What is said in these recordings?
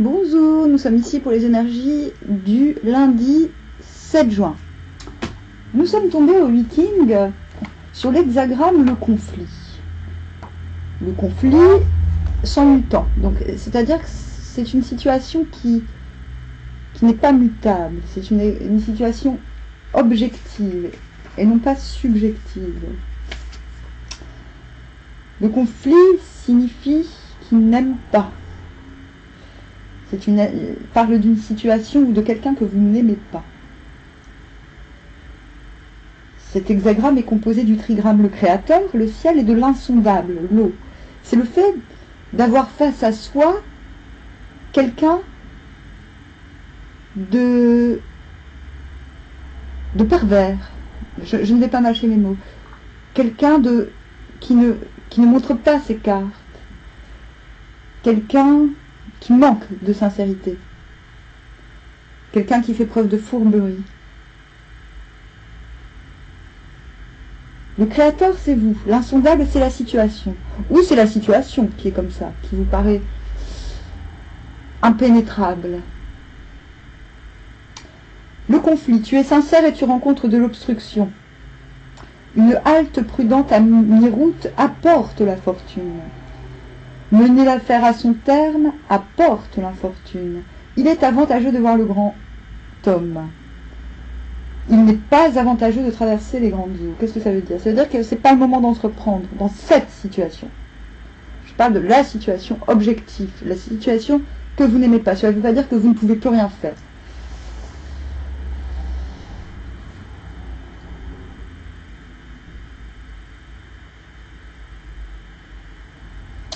Bonjour, nous sommes ici pour les énergies du lundi 7 juin. Nous sommes tombés au Viking sur l'hexagramme le conflit. Le conflit sans mutant. Donc, c'est-à-dire que c'est une situation qui n'est pas mutable. C'est une situation objective et non pas subjective. Le conflit signifie qu'il n'aime pas. Parle d'une situation ou de quelqu'un que vous n'aimez pas. Cet hexagramme est composé du trigramme le créateur, le ciel, et de l'insondable, l'eau. C'est le fait d'avoir face à soi quelqu'un de pervers. Je ne vais pas mâcher mes mots. Quelqu'un qui ne montre pas ses cartes. Quelqu'un qui manque de sincérité. Quelqu'un qui fait preuve de fourberie. Le créateur, c'est vous. L'insondable, c'est la situation. Ou c'est la situation qui est comme ça, qui vous paraît impénétrable. Le conflit, tu es sincère et tu rencontres de l'obstruction. Une halte prudente à mi-route apporte la fortune. Mener l'affaire à son terme apporte l'infortune. Il est avantageux de voir le grand homme. Il n'est pas avantageux de traverser les grandes eaux. Qu'est-ce que ça veut dire? Ça veut dire que ce n'est pas le moment d'entreprendre dans cette situation. Je parle de la situation objective, la situation que vous n'aimez pas. Cela ne veut pas dire que vous ne pouvez plus rien faire.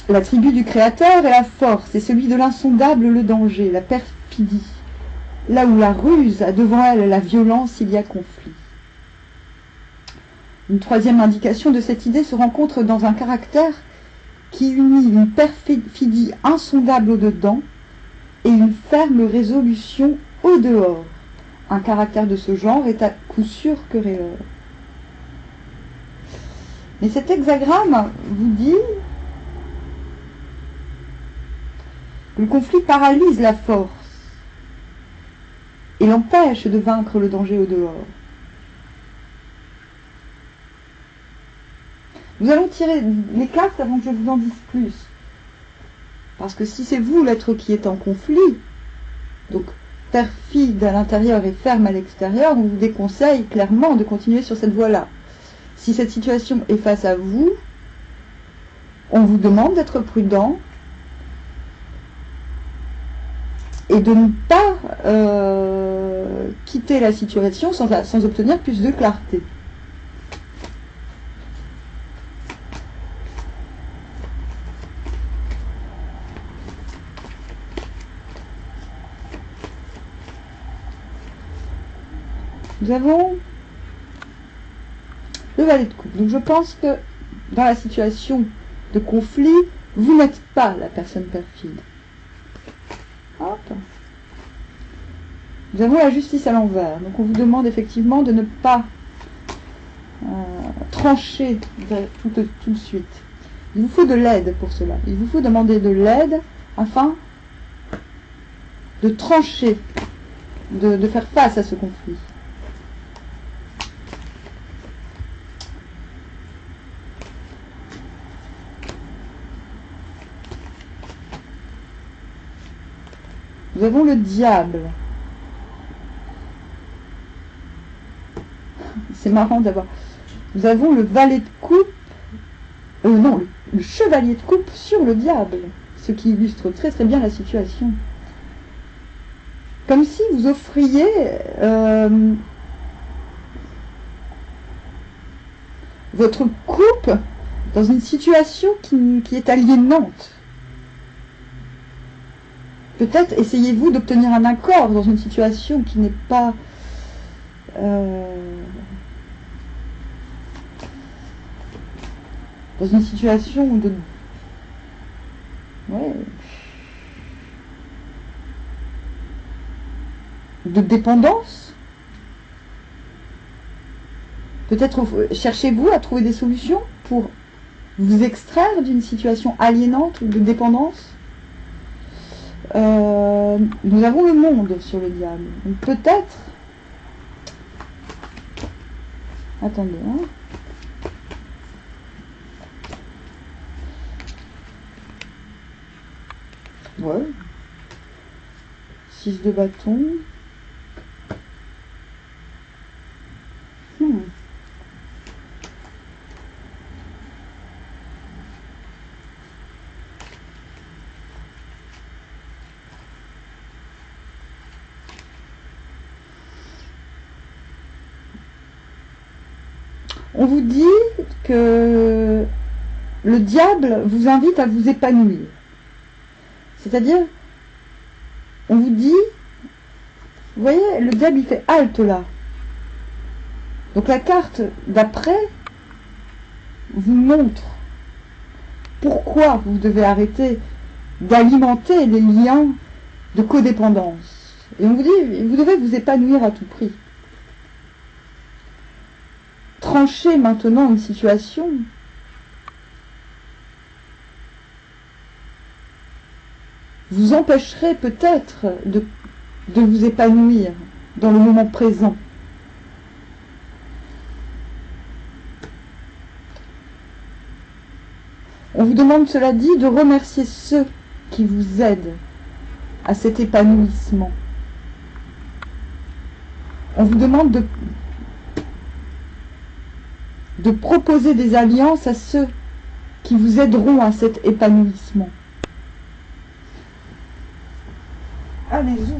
L'attribut du créateur est la force, et celui de l'insondable le danger, la perfidie. Là où la ruse a devant elle la violence, il y a conflit. Une troisième indication de cette idée se rencontre dans un caractère qui unit une perfidie insondable au dedans et une ferme résolution au dehors. Un caractère de ce genre est à coup sûr querelleur. Mais cet hexagramme vous dit: le conflit paralyse la force et l'empêche de vaincre le danger au dehors. Nous allons tirer les cartes avant que je vous en dise plus. Parce que si c'est vous l'être qui est en conflit, donc perfide à l'intérieur et ferme à l'extérieur, on vous déconseille clairement de continuer sur cette voie-là. Si cette situation est face à vous, on vous demande d'être prudent et de ne pas quitter la situation sans obtenir plus de clarté. Nous avons le valet de coupe. Donc je pense que dans la situation de conflit, vous n'êtes pas la personne perfide. Hop. Nous avons la justice à l'envers. Donc on vous demande effectivement de ne pas trancher tout de suite. Il vous faut de l'aide pour cela. Il vous faut demander de l'aide afin de trancher, de faire face à ce conflit. Nous avons le diable. C'est marrant d'avoir... Nous avons le valet de coupe... non, le chevalier de coupe sur le diable. Ce qui illustre très très bien la situation. Comme si vous offriez... votre coupe dans une situation qui est aliénante. Peut-être essayez-vous d'obtenir un accord dans une situation qui n'est pas dans une situation de dépendance. Peut-être cherchez-vous à trouver des solutions pour vous extraire d'une situation aliénante ou de dépendance. nous avons le monde sur le diable. Donc peut-être... Attendez, hein. Ouais. 6 de bâton. On vous dit que le diable vous invite à vous épanouir. C'est-à-dire, on vous dit, vous voyez, le diable il fait halte là. Donc la carte d'après vous montre pourquoi vous devez arrêter d'alimenter les liens de codépendance. Et on vous dit, vous devez vous épanouir à tout prix. Trancher maintenant une situation vous empêcherait peut-être de vous épanouir dans le moment présent. On vous demande, cela dit, de remercier ceux qui vous aident à cet épanouissement. On vous demande de proposer des alliances à ceux qui vous aideront à cet épanouissement. Allez-y.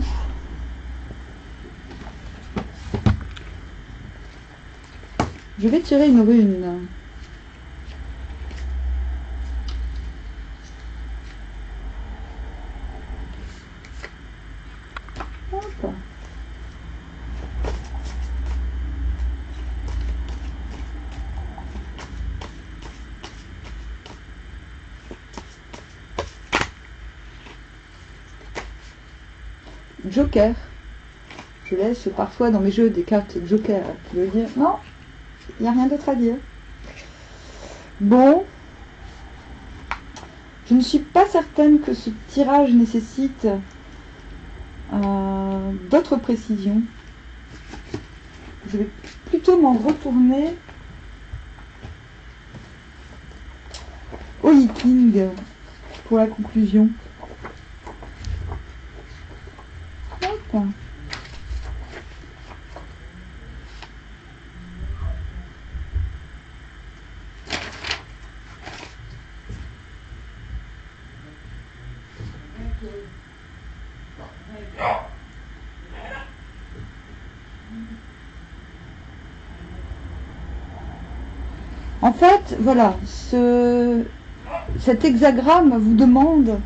Je vais tirer une rune. Hop. Joker. Je laisse parfois dans mes jeux des cartes Joker. Qui veut dire non, il n'y a rien d'autre à dire. Bon. Je ne suis pas certaine que ce tirage nécessite d'autres précisions. Je vais plutôt m'en retourner au King pour la conclusion. Hop. En fait, voilà, cet hexagramme vous demande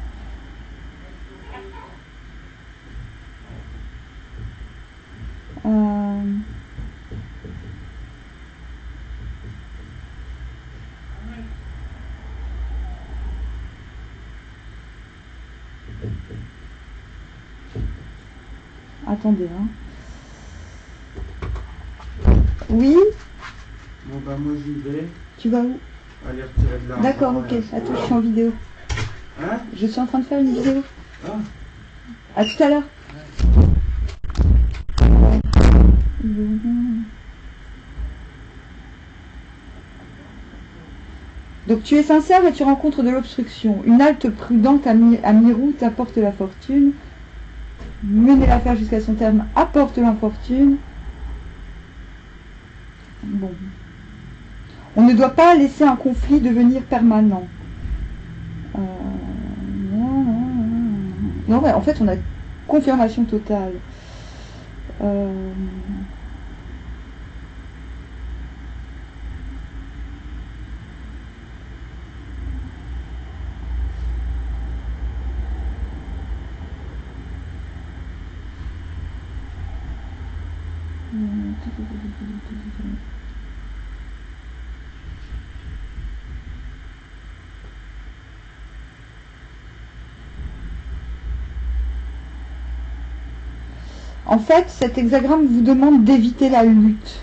attendez, hein. Oui. Bon bah moi j'y vais. Tu vas où? Aller retirer de l'argent. D'accord, ok. Attends, je suis en vidéo. Hein? Je suis en train de faire une vidéo. Ah. À tout à l'heure. Donc tu es sincère et tu rencontres de l'obstruction. Une halte prudente à mi-route apporte la fortune. Mener l'affaire jusqu'à son terme apporte l'infortune. Bon. On ne doit pas laisser un conflit devenir permanent. Non, mais en fait, on a confirmation totale. En fait, cet hexagramme vous demande d'éviter la lutte.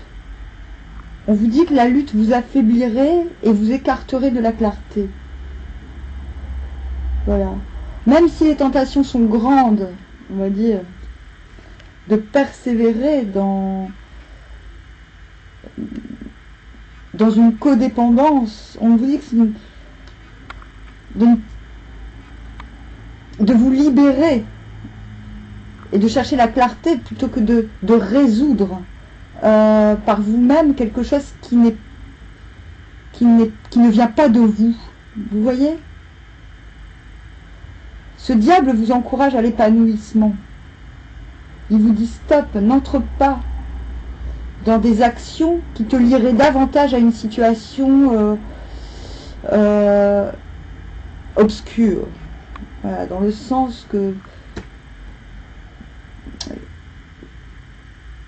On vous dit que la lutte vous affaiblirait et vous écarterait de la clarté. Voilà. Même si les tentations sont grandes on va dire, de persévérer dans une codépendance. On vous dit que c'est de vous libérer et de chercher la clarté plutôt que de résoudre par vous-même quelque chose qui ne vient pas de vous. Vous voyez? Ce diable vous encourage à l'épanouissement. Il vous dit stop, n'entre pas dans des actions qui te lieraient davantage à une situation obscure. Voilà, dans le sens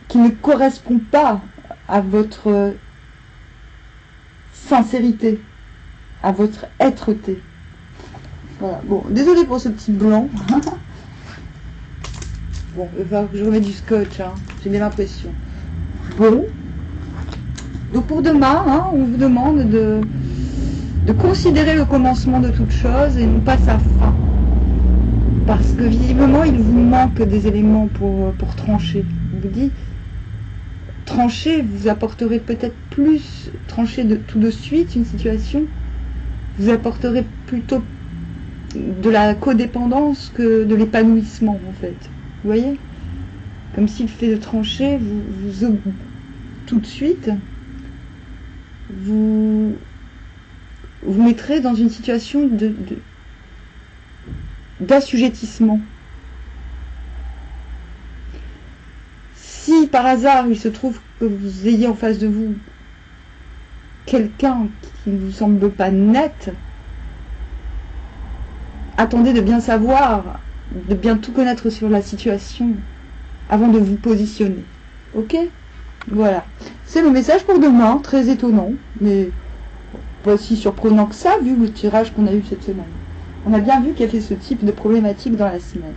qui ne correspond pas à votre sincérité, à votre être-té. Voilà, bon, désolé pour ce petit blanc. Bon, il va falloir que je remette du scotch, hein. J'ai bien l'impression. Bon, donc pour demain, hein, on vous demande de considérer le commencement de toute chose et non pas sa fin. Parce que visiblement, il vous manque des éléments pour trancher. Je vous dis, trancher, vous apporterez peut-être plus, trancher tout de suite une situation, vous apporterez plutôt de la codépendance que de l'épanouissement, en fait. Vous voyez? Comme si le fait de trancher, vous tout de suite, vous mettrez dans une situation d'assujettissement. Si par hasard il se trouve que vous ayez en face de vous quelqu'un qui ne vous semble pas net, attendez de bien savoir, de bien tout connaître sur la situation avant de vous positionner. Ok? Voilà. C'est le message pour demain, très étonnant, mais pas si surprenant que ça, vu le tirage qu'on a eu cette semaine. On a bien vu qu'il y avait ce type de problématique dans la semaine.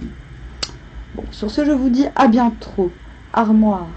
Bon, sur ce, je vous dis à bientôt. Armoire.